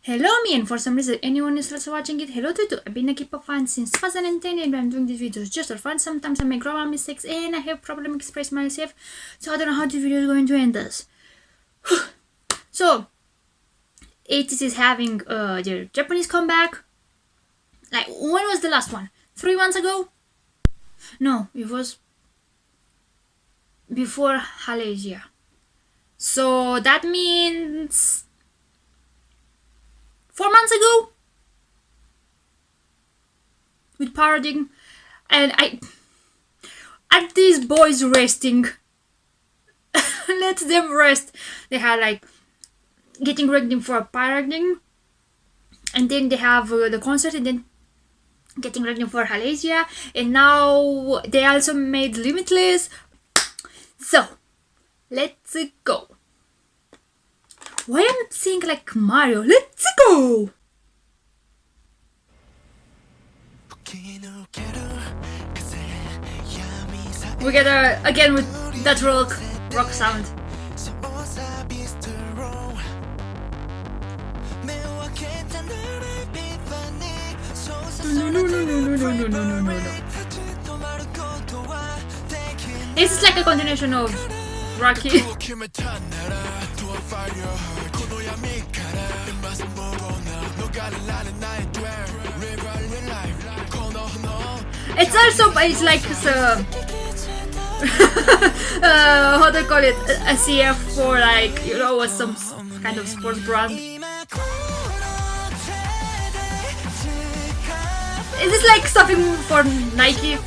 Hello me, and for some reason anyone is also watching it, hello to you. I've been a Kpop fan since 2010 and I'm doing these videos just for fun. Sometimes I make grammar mistakes and I have problem expressing myself, so I don't know how this video is going to end us. So, ATEEZ is having their Japanese comeback. Like, when was the last one? 3 months ago? No, it was before Malaysia. So that means 4 months ago with Paradigm, and I at these boys resting. Let them rest. They had like getting ready for a Paradigm, and then they have the concert, and then getting ready for Malaysia, and now they also made Limitless. So let's go. Why am I saying like Mario? Let's go! We get again with that rock sound. No. This is like a continuation of Rocky. It's like how do you call it, a CF for like, you know, some kind of sports brand. Is this like something for Nike?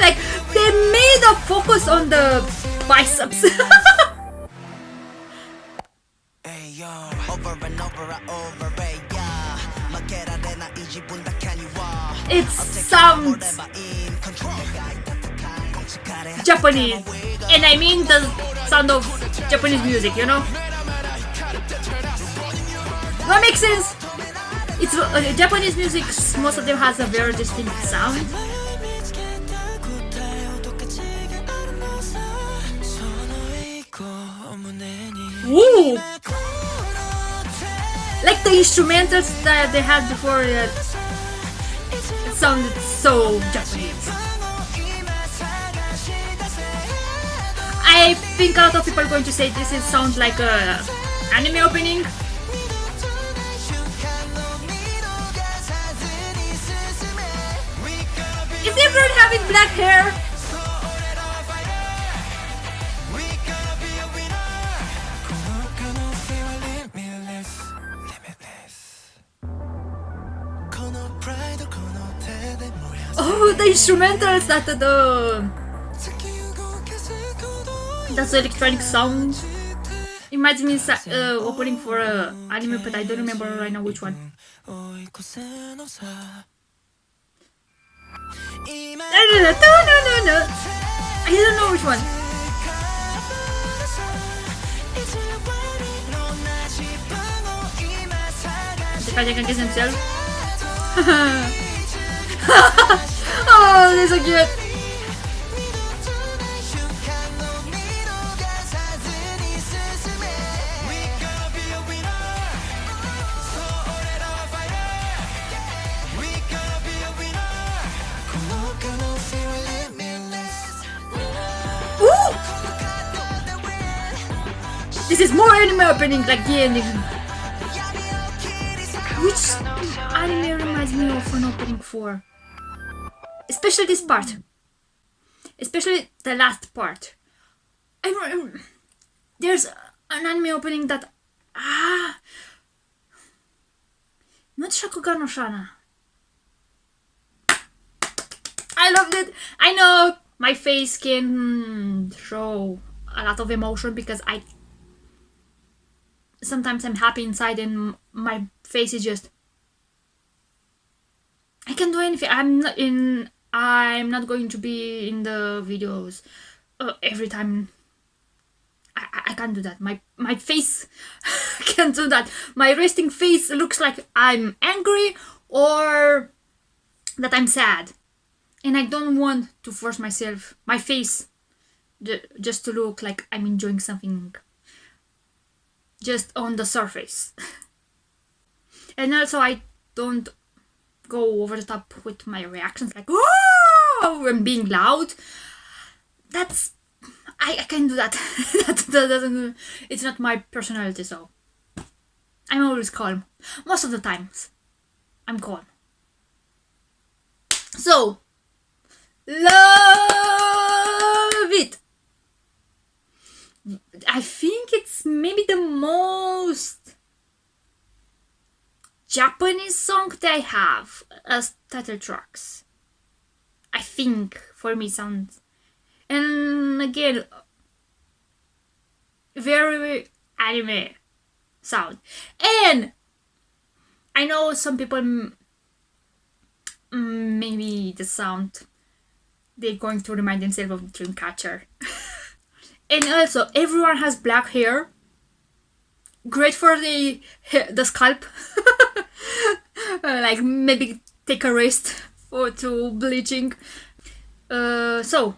Like, they made a focus on the biceps. It sounds Japanese, and I mean the sound of Japanese music, you know? That makes sense. It's Japanese music, most of them has a very distinct sound. Ooh! Like the instrumentals that they had before, it sounded so Japanese. I think a lot of people are going to say this sounds like a anime opening. Is everyone having black hair? Oh, the instrumentals, that's the electronic sound. It reminds me opening for anime, but I don't remember right now which one. No. I don't know which one. The guy can guess himself. Oh, they're so cute. Ooh! This is more anime opening, like the ending. Which anime reminds me of an opening for? Especially this part. Especially the last part. There's an anime opening that... not Shakugan no Shana. I loved it. I know my face can show a lot of emotion because sometimes I'm happy inside and my face is just... I can do anything. I'm not going to be in the videos every time I can't do that. My face can't do that. My resting face looks like I'm angry or that I'm sad. And I don't want to force myself, my face, just to look like I'm enjoying something just on the surface. And also I don't go over the top with my reactions like, oh, and being loud. That's, I can't do that. that doesn't, it's not my personality, so I'm always calm. Most of the times, I'm calm. So, love it. I think it's maybe the most Japanese song they have as title tracks. I think for me sounds, and again, very anime sound. And I know some people maybe the sound they're going to remind themselves of Dreamcatcher. And also everyone has black hair, great for the scalp. Like maybe take a rest or to bleaching. So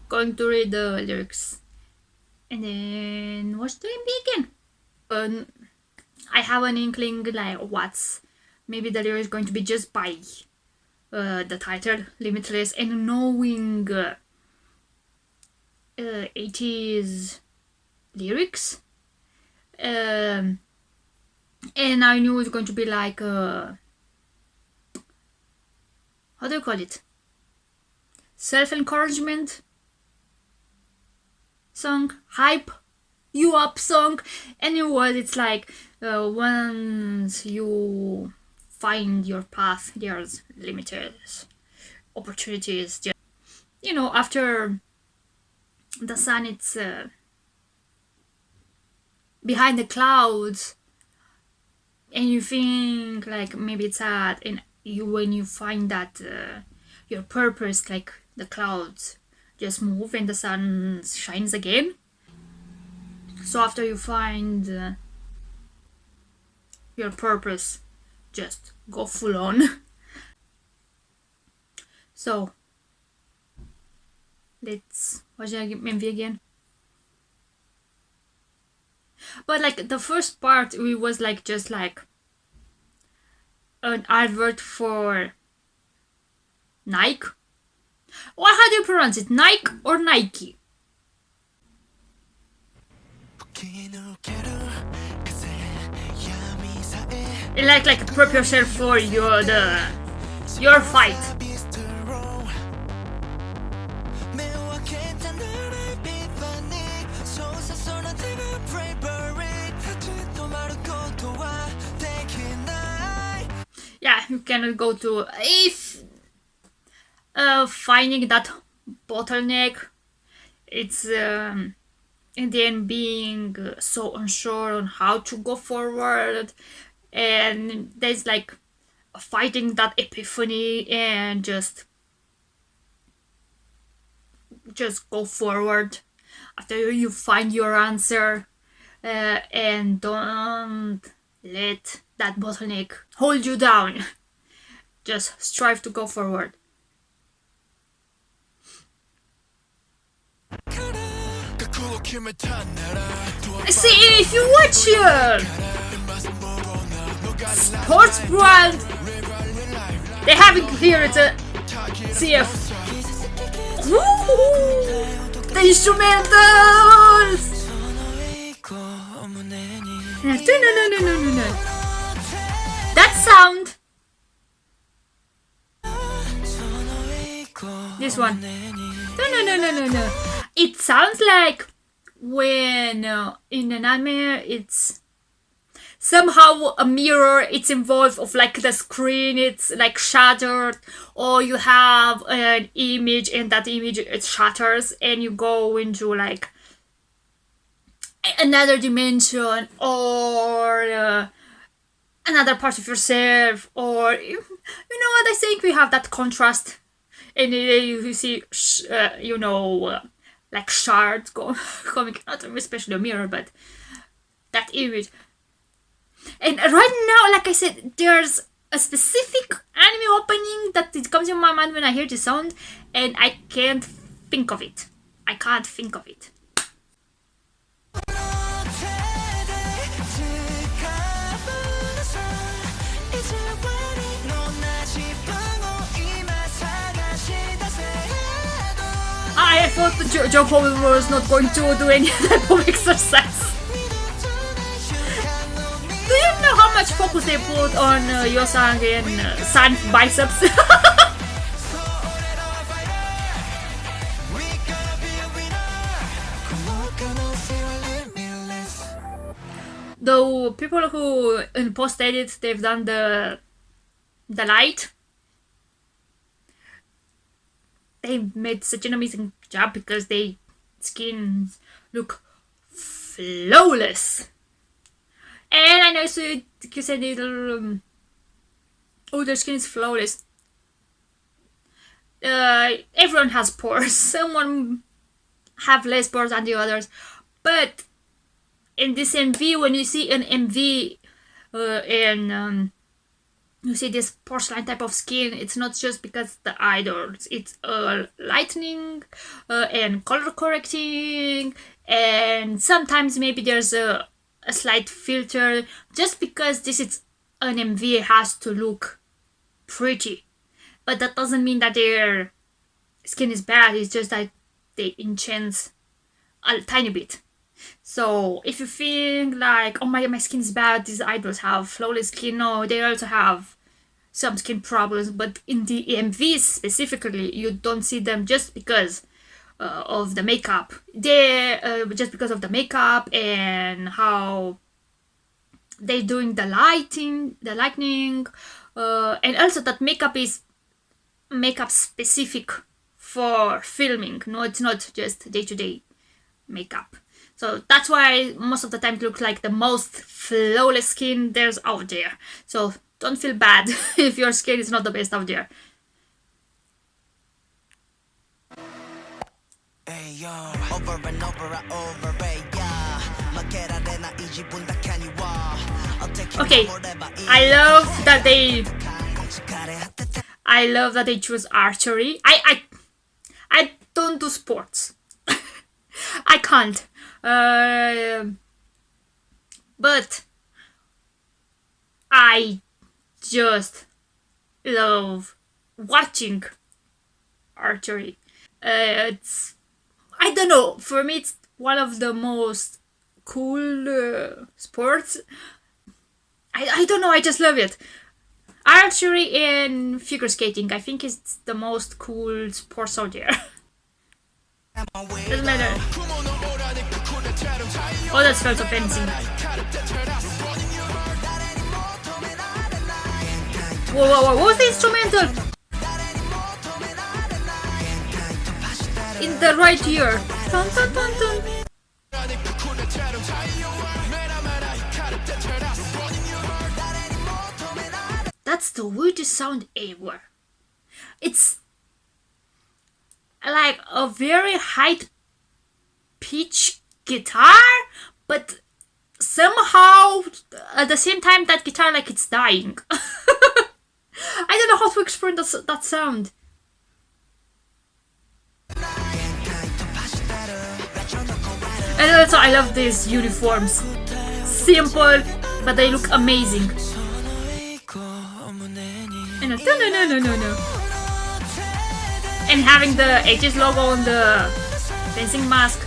going to read the lyrics and then watch the MV again. I have an inkling like what's maybe the lyric is going to be just by the title Limitless, and knowing ATEEZ lyrics, and I knew it was going to be like how do you call it, self-encouragement song, hype you up song. And you what it's like, once you find your path there's limited opportunities, just, you know, after the sun it's behind the clouds and you think like maybe it's sad, and you when you find that your purpose, like the clouds just move and the sun shines again. So after you find your purpose, just go full on. So let's watch the MV again. But like the first part, it was like just like an advert for Nike. Or how do you pronounce it? Nike or Nike? Like prep yourself for your fight. Yeah, you cannot go to if finding that bottleneck. It's in the end being so unsure on how to go forward, and there's like fighting that epiphany and just go forward after you find your answer, and don't let that bottleneck hold you down. Just strive to go forward. See, if you watch sports brand, they have it here. It's a CF. Ooh, the instrumentals. No. That sound. This one. No. It sounds like when in an anime it's somehow a mirror, it's involved of like the screen, it's like shattered, or you have an image and that image it shatters and you go into like another dimension or another part of yourself, or you know what I think, we have that contrast and you see like shards coming out of, especially a mirror, but that image. And right now, like I said, there's a specific anime opening that it comes in my mind when I hear the sound, and I can't think of it. I can't think of it. I thought that Joe Powell was not going to do any type of exercise. Do you know how much focus they put on Yosang and San biceps? Though people who in post edit they've done the light, they made such an amazing job because their skins look flawless. And I know you said their skin is flawless. Everyone has pores. Someone have less pores than the others, but in this MV, when you see an MV and you see this porcelain type of skin, it's not just because the idols, it's lightening and color correcting, and sometimes maybe there's a slight filter. Just because this is an MV, it has to look pretty, but that doesn't mean that their skin is bad. It's just that they enhance a tiny bit. So if you think like, oh my skin is bad, these idols have flawless skin, no, they also have some skin problems, but in the MVs specifically, you don't see them just because of the makeup. They just because of the makeup and how they're doing the lightning, and also that makeup is makeup specific for filming. No, it's not just day-to-day makeup. So that's why most of the time it looks like the most flawless skin there's out there. So don't feel bad if your skin is not the best out there. Okay, I love that they choose archery. I don't do sports. I can't. But I just love watching archery. I don't know, for me it's one of the most cool sports. I don't know, I just love it. Archery and figure skating, I think it's the most cool sports out there. Doesn't matter. Oh, that's felt offensive. Whoa, what was the instrumental? In the right ear. Dun, dun, dun, dun. That's the weirdest sound ever. It's like a very high pitch guitar, but somehow at the same time that guitar like it's dying. I don't know how to explain that sound. And also I love these uniforms. Simple, but they look amazing. And no. And having the ATEEZ logo on the fencing mask.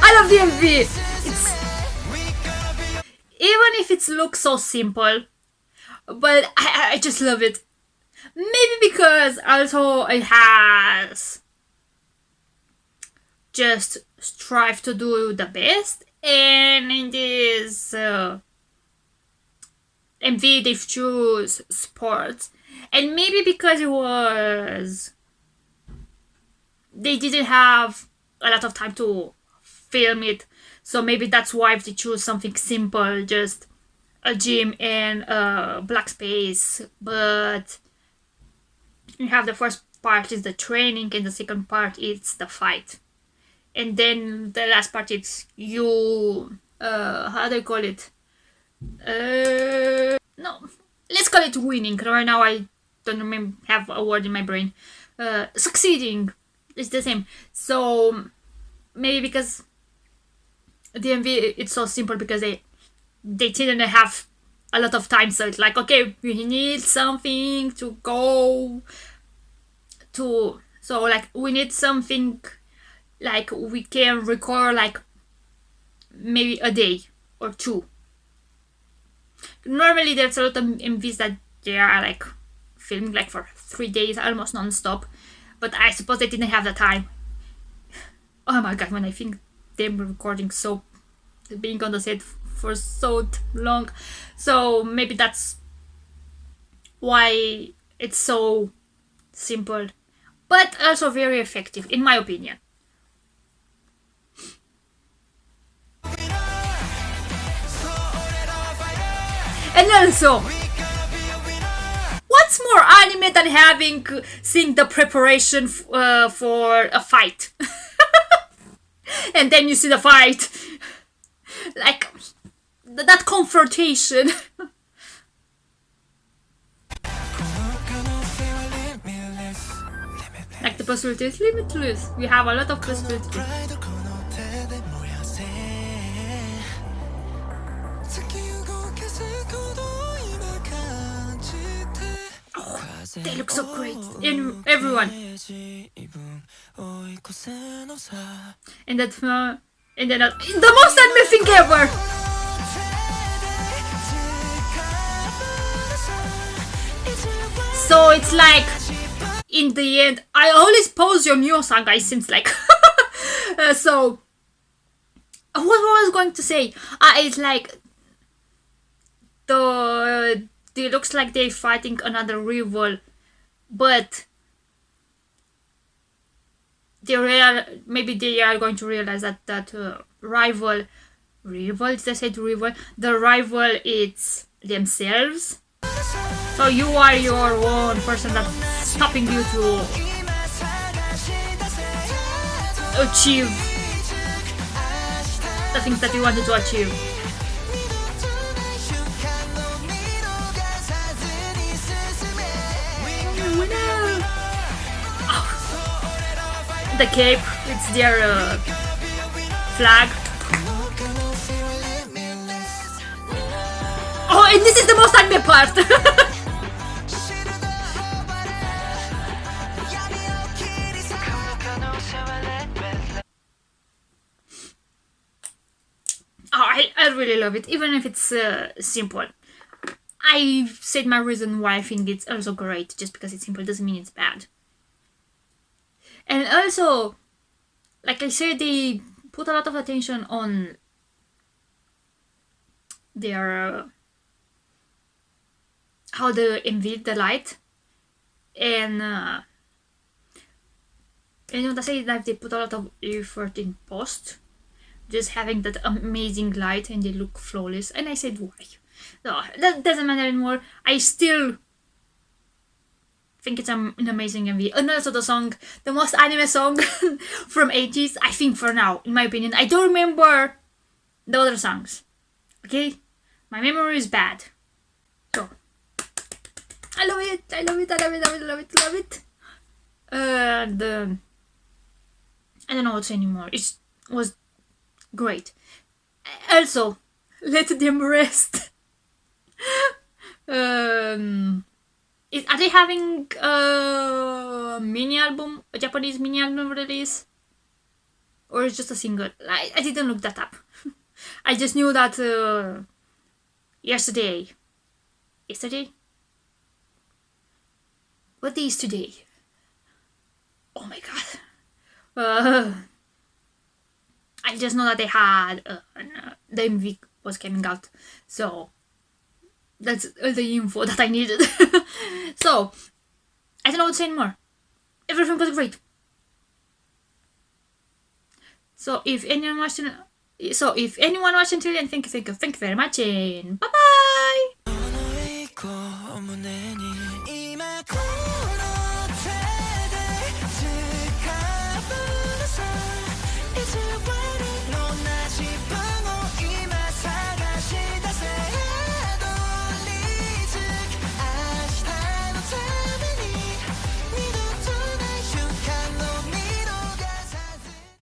I love the MV. It's even if it looks so simple, but I just love it. Maybe because also it has just strive to do the best, and in this MV they've choose sports, and maybe because they didn't have a lot of time to film it, So maybe that's why they choose something simple, just a gym and a black space. But you have the first part is the training, and the second part is the fight, and then the last part is you. How do you call it? No, let's call it winning. Right now, I don't remember, have a word in my brain. Succeeding. It's the same. So maybe because DMV it's so simple because they didn't have a lot of time, so it's like, okay, we need something to go to, so like we need something like we can record like maybe a day or two. Normally there's a lot of MVs that they are like filming like for 3 days almost non-stop, but I suppose they didn't have the time. Oh my god, when I think them recording so being on the set for so long, so maybe that's why it's so simple, but also very effective in my opinion. And also, what's more anime than having seeing the preparation for a fight, and then you see the fight, like that confrontation. Like the possibility is limitless. We have a lot of possibilities. Oh, they look so great in everyone. And that, and then the most anime thing ever. So it's like, in the end, I always pause your new song, guys, seems like. So, what was I going to say? It's like, it looks like they're fighting another rival, but maybe they are going to realize that rival, did I say rival? The rival is themselves. So you are your own person that's stopping you to achieve the things that you wanted to achieve. Oh. The cape, it's their flag. Oh, and this is the most anime part. I really love it, even if it's simple. I said my reason why I think it's also great. Just because it's simple doesn't mean it's bad. And also, like I said, they put a lot of attention on their how they envelop the light, and what I say, that they put a lot of effort in post, just having that amazing light, and they look flawless. And I said, why? No, that doesn't matter anymore. I still think it's an amazing MV. And also the song, the most anime song from ATEEZ, I think, for now, in my opinion. I don't remember the other songs. Okay? My memory is bad. So, I love it. I love it. I love it. I love it. I love it. Love it. And I don't know what to say anymore. It was great. Also, let them rest. Are they having a mini album, a Japanese mini album release, or it's just a single? I didn't look that up. I just knew that yesterday. What day is today? Oh my god. I just know that they had the MV was coming out, so that's all the info that I needed. So I don't know what to say anymore. Everything was great. So if anyone wants to So if anyone watched until the end, thank you very much, and bye bye.